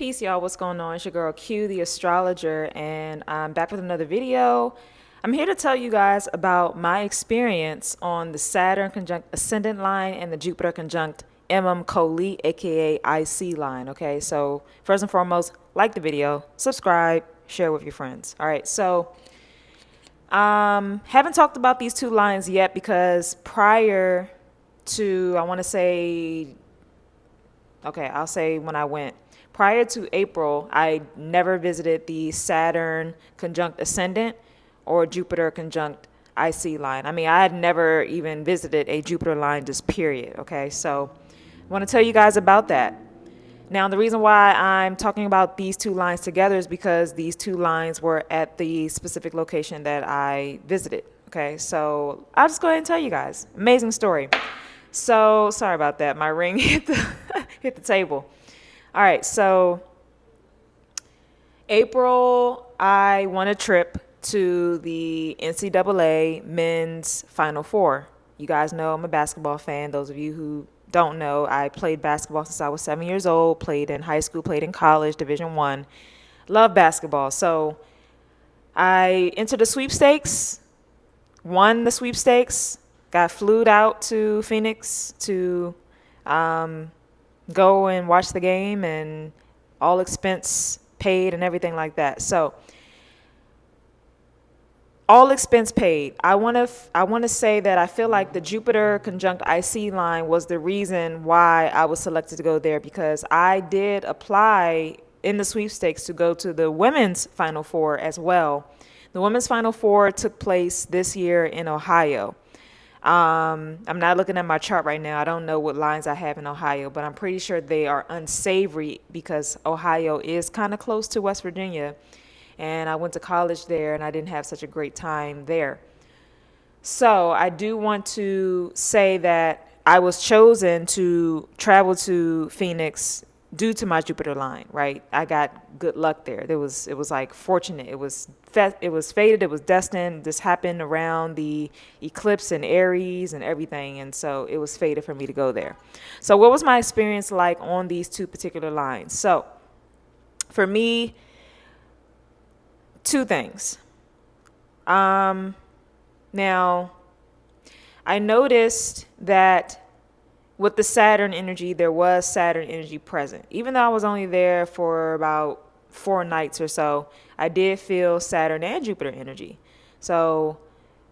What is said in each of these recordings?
Peace, y'all. What's going on? It's your girl Q, the astrologer, and I'm back with another video. I'm here to tell you guys about my experience on the Saturn conjunct ascendant line and the Jupiter conjunct Coli, aka IC line. Okay, so first and foremost, like the video, subscribe, share with your friends. All right, so haven't talked about these two lines yet because prior to, I want to say, okay, I'll say when I went. Prior to April, I never visited the Saturn conjunct ascendant or Jupiter conjunct IC line. I mean, I had never even visited a Jupiter line, just period. Okay, so I want to tell you guys about that. Now, the reason why I'm talking about these two lines together is because these two lines were at the specific location that I visited. Okay, so I'll just go ahead and tell you guys. Amazing story. So sorry about that. My ring hit the table. All right, so April, I won a trip to the NCAA men's Final Four. You guys know I'm a basketball fan. Those of you who don't know, I played basketball since I was 7 years old, played in high school, played in college, Division I. Love basketball. So I entered the sweepstakes, won the sweepstakes, got flued out to Phoenix to go and watch the game, and all expense paid and everything like that. So all expense paid. I want to say that I feel like the Jupiter conjunct IC line was the reason why I was selected to go there, because I did apply in the sweepstakes to go to the women's Final Four as well. The women's Final Four took place this year in Ohio. I'm not looking at my chart right now. I don't know what lines I have in Ohio, but I'm pretty sure they are unsavory because Ohio is kind of close to West Virginia. And I went to college there and I didn't have such a great time there. So I do want to say that I was chosen to travel to Phoenix due to my Jupiter line, right? I got good luck there. It was like fortunate. It was fated. It was destined. This happened around the eclipse in Aries and everything, and so it was fated for me to go there. So what was my experience like on these two particular lines? So for me, two things. Now, I noticed that with the Saturn energy, there was Saturn energy present. Even though I was only there for about 4 nights or so, I did feel Saturn and Jupiter energy. So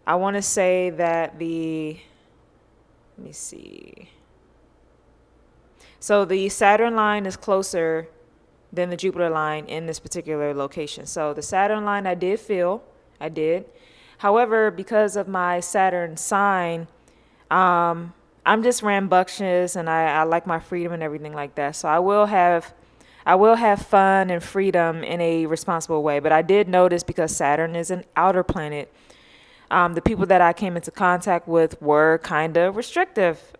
I want to say that let me see. So the Saturn line is closer than the Jupiter line in this particular location. So the Saturn line I did. However, because of my Saturn sign, I'm just rambunctious and I like my freedom and everything like that. So I will have fun and freedom in a responsible way. But I did notice, because Saturn is an outer planet, the people that I came into contact with were kind of restrictive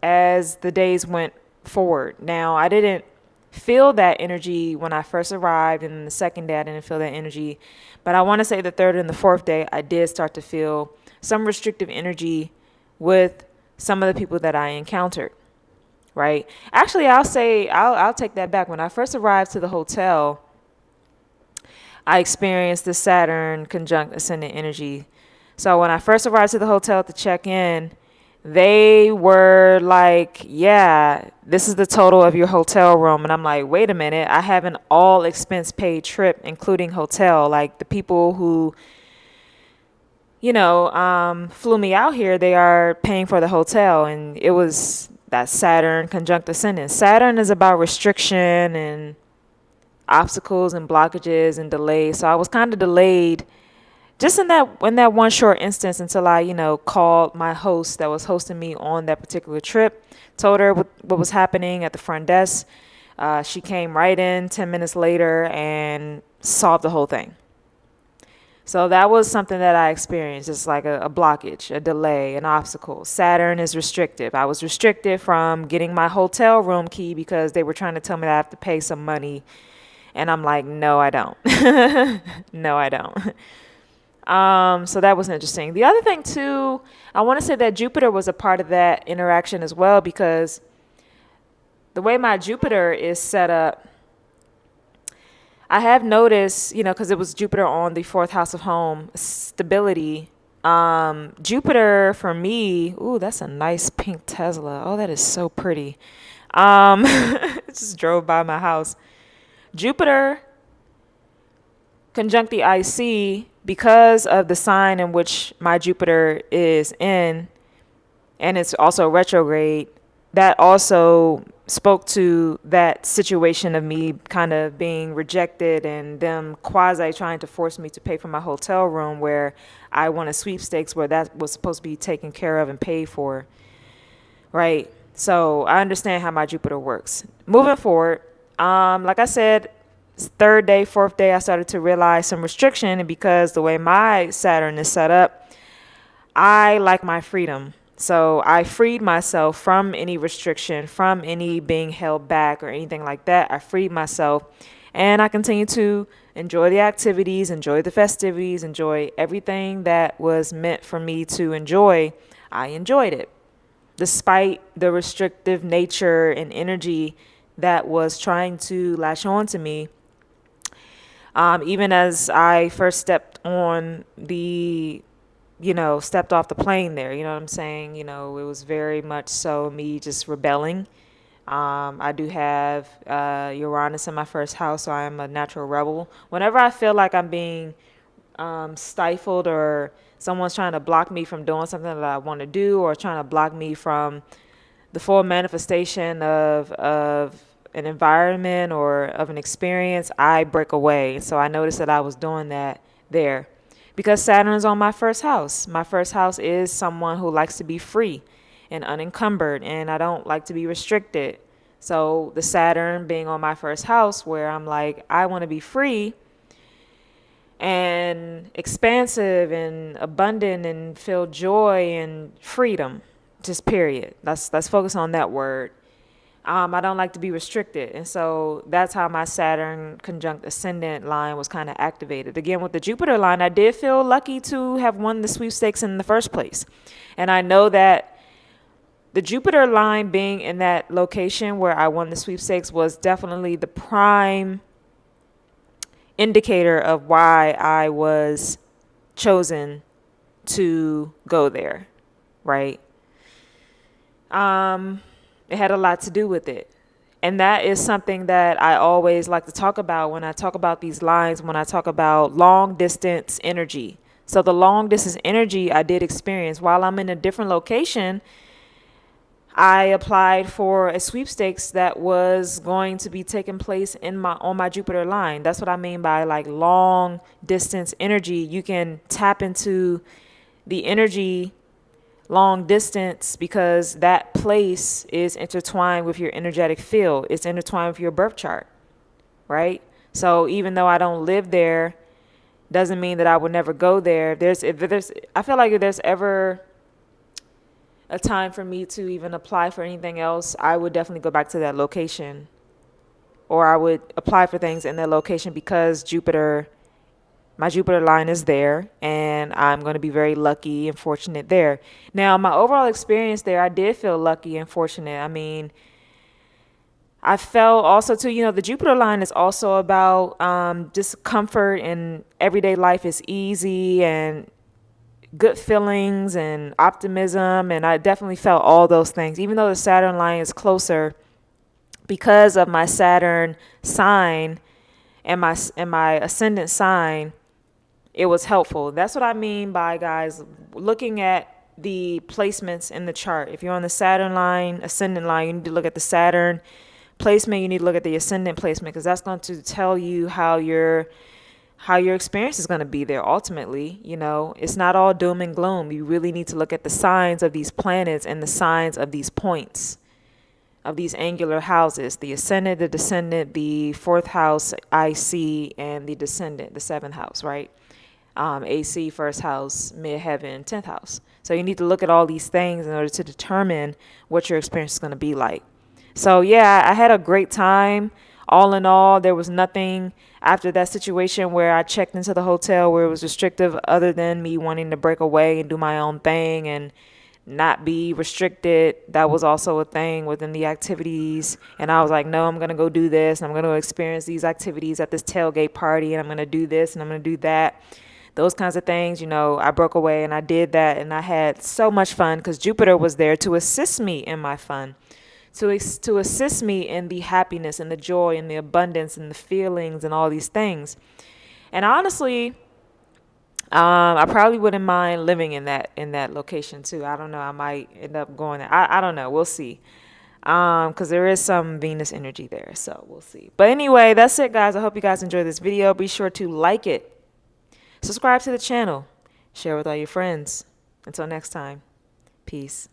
as the days went forward. Now, I didn't feel that energy when I first arrived, and then the second day I didn't feel that energy. But I want to say the third and the fourth day I did start to feel some restrictive energy with some of the people that I encountered, right? Actually, I'll take that back. When I first arrived to the hotel, I experienced the Saturn conjunct ascendant energy. So when I first arrived to the hotel to check in, they were like, yeah, this is the total of your hotel room. And I'm like, wait a minute, I have an all expense paid trip, including hotel. Like, the people who flew me out here, they are paying for the hotel. And it was that Saturn conjunct ascendant. Saturn is about restriction and obstacles and blockages and delays. So I was kind of delayed just in that one short instance until I, called my host that was hosting me on that particular trip, told her what was happening at the front desk. She came right in 10 minutes later and solved the whole thing. So that was something that I experienced. It's like a blockage, a delay, an obstacle. Saturn is restrictive. I was restricted from getting my hotel room key because they were trying to tell me that I have to pay some money. And I'm like, no, I don't. No, I don't. So that was interesting. The other thing, too, I want to say that Jupiter was a part of that interaction as well, because the way my Jupiter is set up, I have noticed, because it was Jupiter on the fourth house of home, stability. Jupiter for me, ooh, that's a nice pink Tesla. Oh, that is so pretty. It just drove by my house. Jupiter conjunct the IC because of the sign in which my Jupiter is in, and it's also retrograde. That also spoke to that situation of me kind of being rejected and them quasi trying to force me to pay for my hotel room where I won a sweepstakes where that was supposed to be taken care of and paid for, right? So I understand how my Jupiter works. Moving forward, like I said, third day, fourth day, I started to realize some restriction, and because the way my Saturn is set up, I like my freedom. So I freed myself from any restriction, from any being held back or anything like that. I freed myself, and I continue to enjoy the activities, enjoy the festivities, enjoy everything that was meant for me to enjoy. I enjoyed it, despite the restrictive nature and energy that was trying to latch on to me. Even as I first stepped off the plane there, you know what I'm saying? It was very much so me just rebelling. I do have Uranus in my first house, so I am a natural rebel. Whenever I feel like I'm being stifled or someone's trying to block me from doing something that I want to do or trying to block me from the full manifestation of an environment or of an experience, I break away. So I noticed that I was doing that there because Saturn's on my first house. My first house is someone who likes to be free and unencumbered, and I don't like to be restricted. So the Saturn being on my first house, where I'm like, I want to be free and expansive and abundant and feel joy and freedom, just period. Let's focus on that word. I don't like to be restricted. And so that's how my Saturn conjunct ascendant line was kind of activated. Again, with the Jupiter line, I did feel lucky to have won the sweepstakes in the first place. And I know that the Jupiter line being in that location where I won the sweepstakes was definitely the prime indicator of why I was chosen to go there, right? It had a lot to do with it. And that is something that I always like to talk about when I talk about these lines, when I talk about long distance energy. So the long distance energy I did experience while I'm in a different location. I applied for a sweepstakes that was going to be taking place on my Jupiter line. That's what I mean by like long distance energy. You can tap into the energy long distance because that place is intertwined with your energetic field. It's intertwined with your birth chart, right? So even though I don't live there, doesn't mean that I would never go there. I feel like if there's ever a time for me to even apply for anything else, I would definitely go back to that location, or I would apply for things in that location because my Jupiter line is there, and I'm going to be very lucky and fortunate there. Now, my overall experience there, I did feel lucky and fortunate. I mean, I felt also too, the Jupiter line is also about just comfort and everyday life is easy and good feelings and optimism. And I definitely felt all those things, even though the Saturn line is closer because of my Saturn sign and my ascendant sign. It was helpful. That's what I mean by, guys, looking at the placements in the chart. If you're on the Saturn line, ascendant line, you need to look at the Saturn placement. You need to look at the ascendant placement because that's going to tell you how your experience is going to be there ultimately. It's not all doom and gloom. You really need to look at the signs of these planets and the signs of these points, of these angular houses, the ascendant, the descendant, the fourth house, IC, and the descendant, the seventh house, right? AC, first house, midheaven, 10th house. So you need to look at all these things in order to determine what your experience is going to be like. So yeah, I had a great time. All in all, there was nothing after that situation where I checked into the hotel where it was restrictive other than me wanting to break away and do my own thing and not be restricted. That was also a thing within the activities. And I was like, no, I'm going to go do this. And I'm going to experience these activities at this tailgate party. And I'm going to do this and I'm going to do that. Those kinds of things, I broke away and I did that. And I had so much fun because Jupiter was there to assist me in my fun, to assist me in the happiness and the joy and the abundance and the feelings and all these things. And honestly, I probably wouldn't mind living in that location too. I don't know. I might end up going there. I don't know. We'll see. Because there is some Venus energy there, so we'll see. But anyway, that's it, guys. I hope you guys enjoyed this video. Be sure to like it, subscribe to the channel, share with all your friends. Until next time, peace.